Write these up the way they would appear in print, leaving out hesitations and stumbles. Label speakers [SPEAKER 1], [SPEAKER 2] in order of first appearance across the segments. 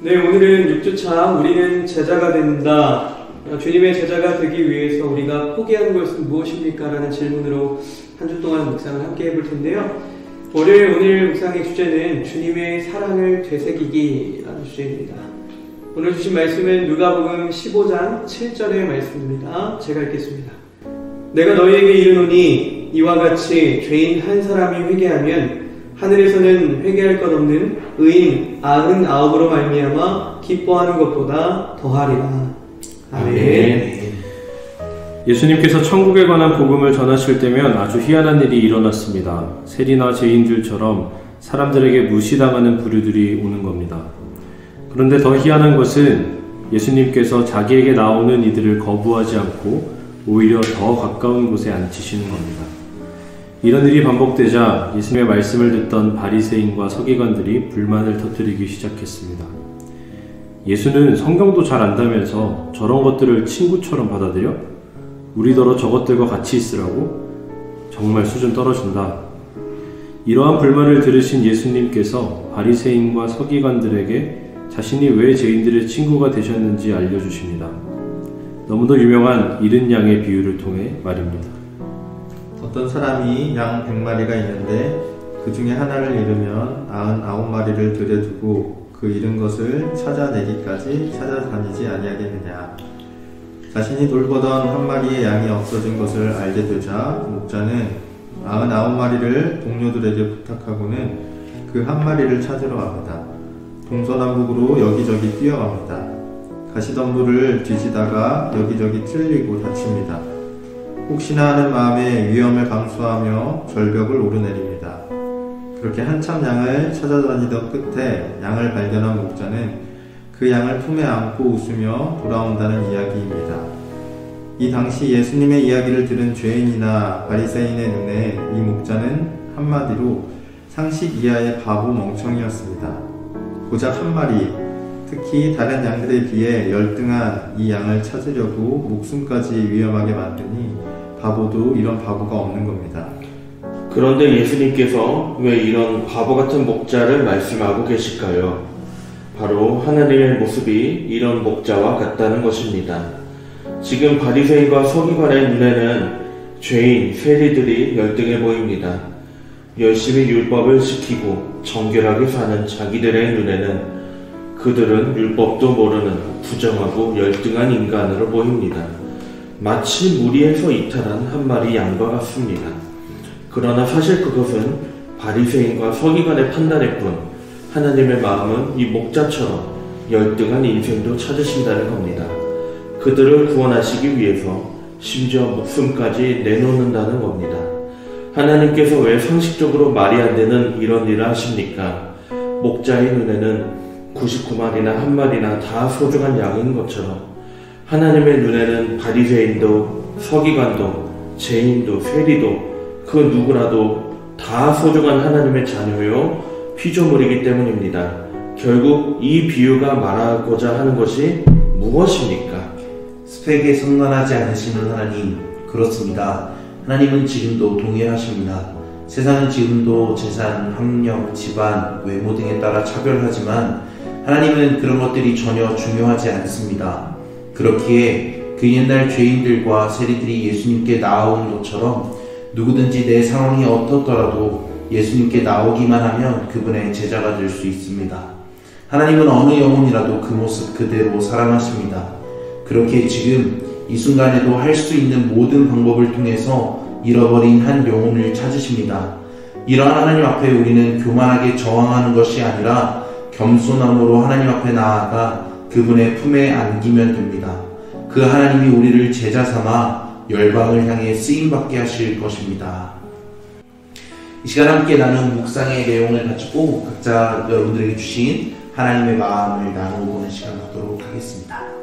[SPEAKER 1] 네, 오늘은 6주차 우리는 제자가 된다. 주님의 제자가 되기 위해서 우리가 포기한 것은 무엇입니까? 라는 질문으로 한 주 동안 묵상을 함께 해볼 텐데요. 오늘 묵상의 주제는 주님의 사랑을 되새기기 라는 주제입니다. 오늘 주신 말씀은 누가복음 15장 7절의 말씀입니다. 제가 읽겠습니다. 내가 너희에게 이르노니 이와 같이 죄인 한 사람이 회개하면 하늘에서는 회개할 것 없는 의인 99으로 말미암아 기뻐하는 것보다 더하리라. 아멘.
[SPEAKER 2] 예수님께서 천국에 관한 복음을 전하실 때면 아주 희한한 일이 일어났습니다. 세리나 죄인들처럼 사람들에게 무시당하는 부류들이 오는 겁니다. 그런데 더 희한한 것은 예수님께서 자기에게 나오는 이들을 거부하지 않고 오히려 더 가까운 곳에 앉히시는 겁니다. 이런 일이 반복되자 예수님의 말씀을 듣던 바리새인과 서기관들이 불만을 터뜨리기 시작했습니다. 예수는 성경도 잘 안다면서 저런 것들을 친구처럼 받아들여? 우리더러 저것들과 같이 있으라고? 정말 수준 떨어진다. 이러한 불만을 들으신 예수님께서 바리새인과 서기관들에게 자신이 왜 죄인들의 친구가 되셨는지 알려주십니다. 너무도 유명한 잃은 양의 비유를 통해 말입니다.
[SPEAKER 3] 어떤 사람이 양 100마리가 있는데 그 중에 하나를 잃으면 99마리를 들여두고 그 잃은 것을 찾아내기까지 찾아다니지 아니하겠느냐. 자신이 돌보던 한 마리의 양이 없어진 것을 알게 되자 목자는 99마리를 동료들에게 부탁하고는 그 한 마리를 찾으러 갑니다. 동서남북으로 여기저기 뛰어갑니다. 가시덤불을 뒤지다가 여기저기 찔리고 다칩니다. 혹시나 하는 마음에 위험을 감수하며 절벽을 오르내립니다. 그렇게 한참 양을 찾아다니던 끝에 양을 발견한 목자는 그 양을 품에 안고 웃으며 돌아온다는 이야기입니다. 이 당시 예수님의 이야기를 들은 죄인이나 바리새인의 눈에 이 목자는 한마디로 상식 이하의 바보 멍청이였습니다. 고작 한 마리, 특히 다른 양들에 비해 열등한 이 양을 찾으려고 목숨까지 위험하게 만드니 바보도 이런 바보가 없는 겁니다.
[SPEAKER 4] 그런데 예수님께서 왜 이런 바보 같은 목자를 말씀하고 계실까요? 바로 하나님의 모습이 이런 목자와 같다는 것입니다. 지금 바리새인과 서기관의 눈에는 죄인, 세리들이 열등해 보입니다. 열심히 율법을 지키고 정결하게 사는 자기들의 눈에는 그들은 율법도 모르는 부정하고 열등한 인간으로 보입니다. 마치 무리에서 이탈한 한 마리 양과 같습니다. 그러나 사실 그것은 바리새인과 서기관의 판단일 뿐 하나님의 마음은 이 목자처럼 열등한 인생도 찾으신다는 겁니다. 그들을 구원하시기 위해서 심지어 목숨까지 내놓는다는 겁니다. 하나님께서 왜 상식적으로 말이 안 되는 이런 일을 하십니까? 목자의 눈에는 99마리나 한 마리나 다 소중한 양인 것처럼 하나님의 눈에는 바리새인도 서기관도 죄인도 세리도 그 누구라도 다 소중한 하나님의 자녀요 피조물이기 때문입니다. 결국 이 비유가 말하고자 하는 것이 무엇입니까?
[SPEAKER 5] 스펙에 상관하지 않으시는 하나님, 그렇습니다. 하나님은 지금도 동일하십니다. 세상은 지금도 재산, 학력, 집안, 외모 등에 따라 차별하지만 하나님은 그런 것들이 전혀 중요하지 않습니다. 그렇기에 그 옛날 죄인들과 세리들이 예수님께 나아온 것처럼 누구든지 내 상황이 어떻더라도 예수님께 나오기만 하면 그분의 제자가 될 수 있습니다. 하나님은 어느 영혼이라도 그 모습 그대로 사랑하십니다. 그렇게 지금 이 순간에도 할 수 있는 모든 방법을 통해서 잃어버린 한 영혼을 찾으십니다. 이러한 하나님 앞에 우리는 교만하게 저항하는 것이 아니라 겸손함으로 하나님 앞에 나아가 그분의 품에 안기면 됩니다. 그 하나님이 우리를 제자 삼아 열방을 향해 쓰임받게 하실 것입니다. 이 시간 함께 나눈 묵상의 내용을 가지고 각자 여러분들에게 주신 하나님의 마음을 나누어보는 시간 갖도록 하겠습니다.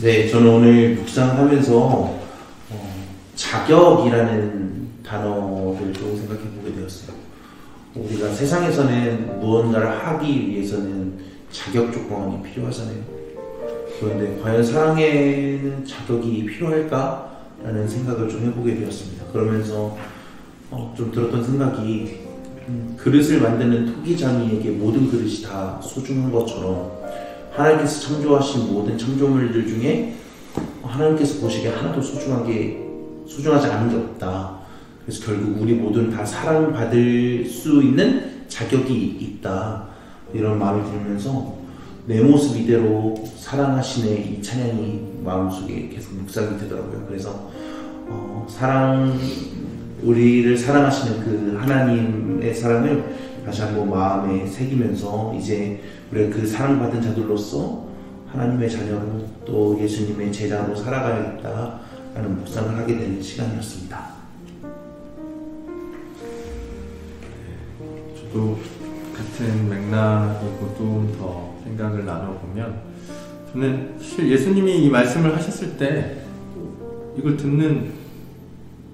[SPEAKER 5] 네, 저는 오늘 묵상하면서 자격이라는 단어를 좀 생각해 보게 되었어요. 우리가 세상에서는 무언가를 하기 위해서는 자격 조건이 필요하잖아요. 그런데 과연 사랑에는 자격이 필요할까라는 생각을 좀 해보게 되었습니다. 그러면서 좀 들었던 생각이 그릇을 만드는 토기장이에게 모든 그릇이 다 소중한 것처럼 하나님께서 창조하신 모든 창조물들 중에 하나님께서 보시기에 하나도 소중하지 않은 게 없다. 그래서 결국 우리 모두는 다 사랑받을 수 있는 자격이 있다. 이런 마음이 들면서 내 모습 이대로 사랑하시네 이 찬양이 마음속에 계속 묵상이 되더라고요. 그래서 우리를 사랑하시는 그 하나님의 사랑을 다시 한번 마음에 새기면서 이제 우리가 그 사랑받은 자들로서 하나님의 자녀로 또 예수님의 제자로 살아가야겠다라는 묵상을 하게 되는 시간이었습니다.
[SPEAKER 3] 저도 같은 맥락이고 좀 더 생각을 나눠보면 저는 사실 예수님이 이 말씀을 하셨을 때 이걸 듣는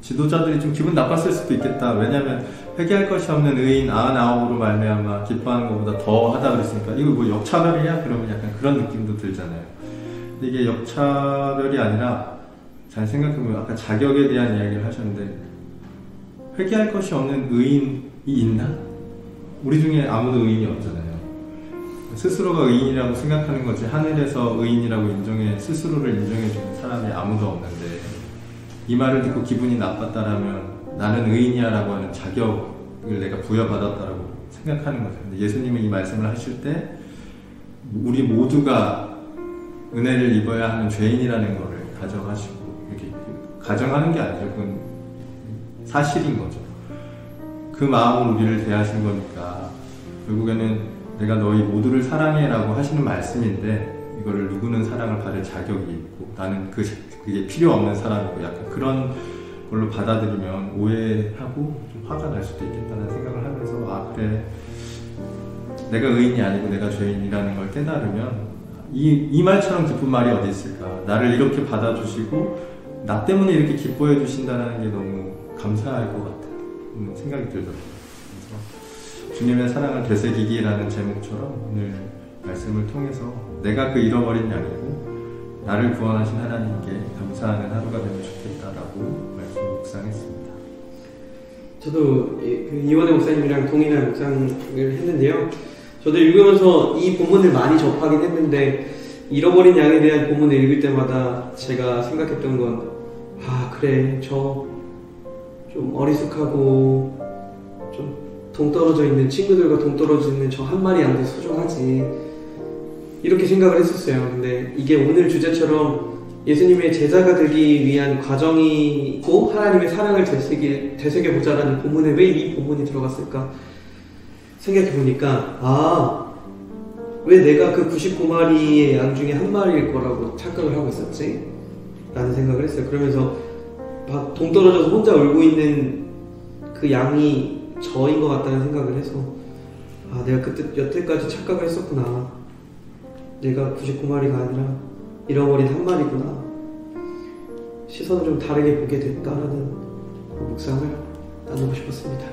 [SPEAKER 3] 지도자들이 좀 기분 나빴을 수도 있겠다. 왜냐하면 회개할 것이 없는 의인 99으로 말미암아 기뻐하는 것보다 더 하다 그랬으니까 이거 뭐 역차별이냐? 그러면 약간 그런 느낌도 들잖아요. 근데 이게 역차별이 아니라 잘 생각해보면 아까 자격에 대한 이야기를 하셨는데 회개할 것이 없는 의인이 있나? 우리 중에 아무도 의인이 없잖아요. 스스로가 의인이라고 생각하는 거지 하늘에서 의인이라고 스스로를 인정해주는 사람이 아무도 없는데 이 말을 듣고 기분이 나빴다라면 나는 의인이야 라고 하는 자격을 내가 부여받았다라고 생각하는 거죠. 근데 예수님이 이 말씀을 하실 때 우리 모두가 은혜를 입어야 하는 죄인이라는 거를 가정하시고 이렇게 가정하는 게 아니죠. 그건 사실인 거죠. 그 마음으로 우리를 대하신 거니까 결국에는 내가 너희 모두를 사랑해 라고 하시는 말씀인데 이거를 누구는 사랑을 받을 자격이 있고 나는 그게 필요 없는 사람이고 약간 그런 걸로 받아들이면 오해하고 좀 화가 날 수도 있겠다는 생각을 하면서 그래 내가 의인이 아니고 내가 죄인이라는 걸 깨달으면 이 말처럼 기쁜 말이 어디 있을까. 나를 이렇게 받아주시고 나 때문에 이렇게 기뻐해 주신다는 게 너무 감사할 것 같은 생각이 들더라고요. 그래서 주님의 사랑을 되새기기라는 제목처럼 오늘 말씀을 통해서 내가 그 잃어버린 양이고 나를 구원하신 하나님께 감사하는 하루가 되면 좋겠다라고 말씀 묵상했습니다.
[SPEAKER 1] 저도 이원혜 목사님이랑 동일한 묵상을 했는데요. 저도 읽으면서 이 본문을 많이 접하긴 했는데 잃어버린 양에 대한 본문을 읽을 때마다 제가 생각했던 건 그래 저 좀 어리숙하고 좀 동떨어져 있는 친구들과 동떨어져 있는 저 한 마리 양도 소중하지 이렇게 생각을 했었어요. 근데 이게 오늘 주제처럼 예수님의 제자가 되기 위한 과정이고 하나님의 사랑을 되새겨보자라는 본문에 왜 이 본문이 들어갔을까 생각해보니까 왜 내가 그 99마리의 양 중에 한 마리일 거라고 착각을 하고 있었지? 라는 생각을 했어요. 그러면서 막 동떨어져서 혼자 울고 있는 그 양이 저인 것 같다는 생각을 해서 내가 여태까지 착각을 했었구나. 내가 99마리가 아니라 잃어버린 한 마리구나. 시선을 좀 다르게 보게 됐다라는 묵상을 나누고 싶었습니다.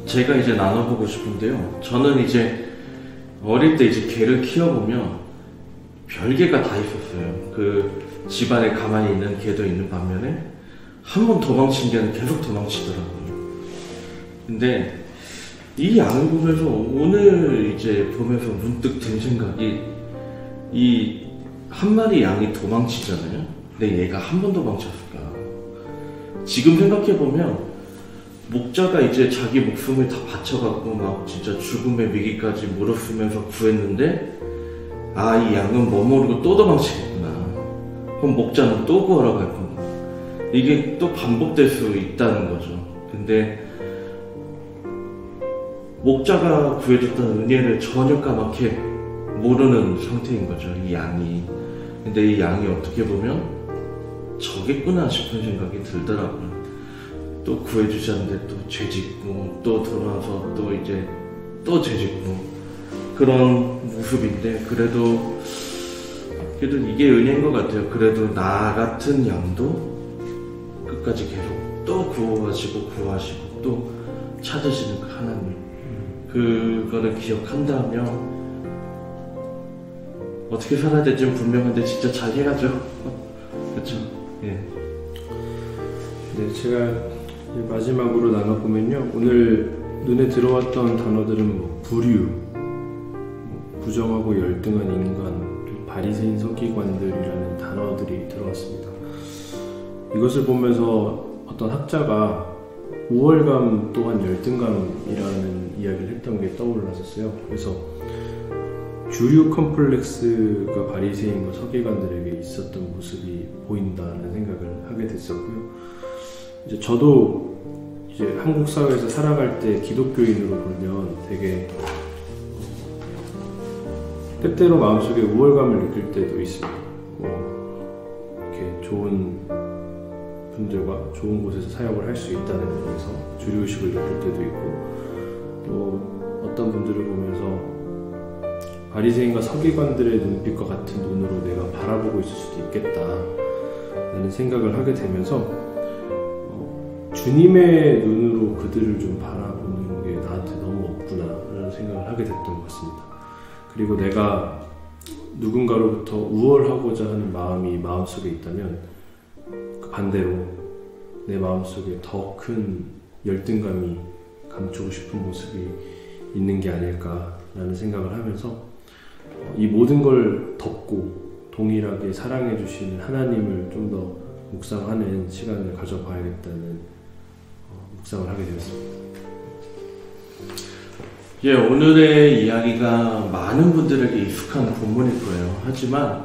[SPEAKER 4] 제가 이제 나눠보고 싶은데요. 저는 이제 어릴 때 이제 개를 키워보면 별개가 다 있었어요. 집안에 가만히 있는 개도 있는 반면에 한 번 도망친 개는 계속 도망치더라고요. 근데 이 양을 보면서 오늘 이제 보면서 문득 든 생각이 이 한 마리 양이 도망치잖아요. 근데 얘가 한 번 도망쳤을까? 지금 생각해보면 목자가 이제 자기 목숨을 다 바쳐갖고 막 진짜 죽음의 위기까지 물었으면서 구했는데 이 양은 머무르고 또 도망치겠구나. 그럼 목자는 또 구하러 갈 건가. 이게 또 반복될 수 있다는 거죠. 근데 목자가 구해줬다는 은혜를 전혀 까맣게 모르는 상태인 거죠, 이 양이. 근데 이 양이 어떻게 보면 저겠구나 싶은 생각이 들더라고요. 또 구해주지 않는데 또 죄짓고 또 돌아와서 또 이제 또 죄짓고 그런 모습인데 그래도 그래도 이게 은혜인 것 같아요. 그래도 나 같은 양도 끝까지 계속 또 구하시고 또 찾으시는 그 하나님, 그거를 기억한다면 어떻게 살아야 될지는 분명한데 진짜 잘 해야죠. 그렇죠? 예.
[SPEAKER 2] 네, 제가 이제 마지막으로 나눠보면요, 오늘 눈에 들어왔던 단어들은 뭐 부류, 부정하고 열등한 인간, 바리새인 서기관들이라는 단어들이 들어왔습니다. 이것을 보면서 어떤 학자가 우월감 또한 열등감이라는 이야기를 했던 게 떠올랐었어요. 그래서 주류 컴플렉스가 바리새인과 서기관들에게 있었던 모습이 보인다는 생각을 하게 됐었고요. 이제 저도 이제 한국 사회에서 살아갈 때 기독교인으로 보면 되게 때때로 마음속에 우월감을 느낄 때도 있습니다. 이렇게 좋은 분들과 좋은 곳에서 사역을 할 수 있다는 점에서 주류의식을 느낄 때도 있고, 또 어떤 분들을 보면서 바리새인과 서기관들의 눈빛과 같은 눈으로 내가 바라보고 있을 수도 있겠다 라는 생각을 하게 되면서 주님의 눈으로 그들을 좀 바라보는 게 나한테 너무 없구나 라는 생각을 하게 됐던 것 같습니다. 그리고 내가 누군가로부터 우월하고자 하는 마음이 마음속에 있다면 그 반대로 내 마음속에 더 큰 열등감이 감추고 싶은 모습이 있는 게 아닐까라는 생각을 하면서 이 모든 걸 덮고 동일하게 사랑해 주시는 하나님을 좀 더 묵상하는 시간을 가져봐야겠다는 묵상을 하게 되었습니다.
[SPEAKER 4] 예, 오늘의 이야기가 많은 분들에게 익숙한 본문일 거예요. 하지만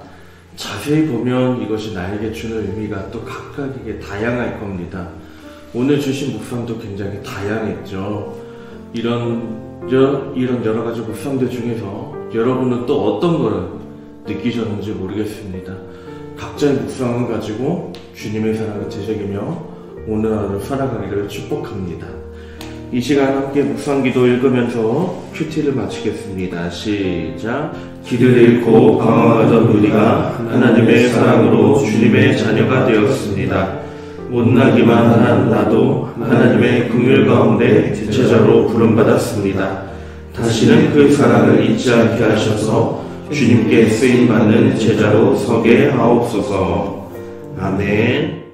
[SPEAKER 4] 자세히 보면 이것이 나에게 주는 의미가 또 각각에게 다양할 겁니다. 오늘 주신 묵상도 굉장히 다양했죠. 이런 여러 가지 묵상들 중에서 여러분은 또 어떤 거를 느끼셨는지 모르겠습니다. 각자의 묵상을 가지고 주님의 사랑을 되새기며 오늘 하루 살아가기를 축복합니다. 이 시간 함께 묵상기도 읽으면서 큐티를 마치겠습니다. 시작. 길을 잃고 방황하던 우리가 하나님의 사랑으로 주님의 자녀가 되었습니다. 못나기만 한 나도 하나님의 긍휼 가운데 제자로 부름받았습니다. 다시는 그 사랑을 잊지 않게 하셔서 주님께 쓰임받는 제자로 서게 하옵소서. 아멘.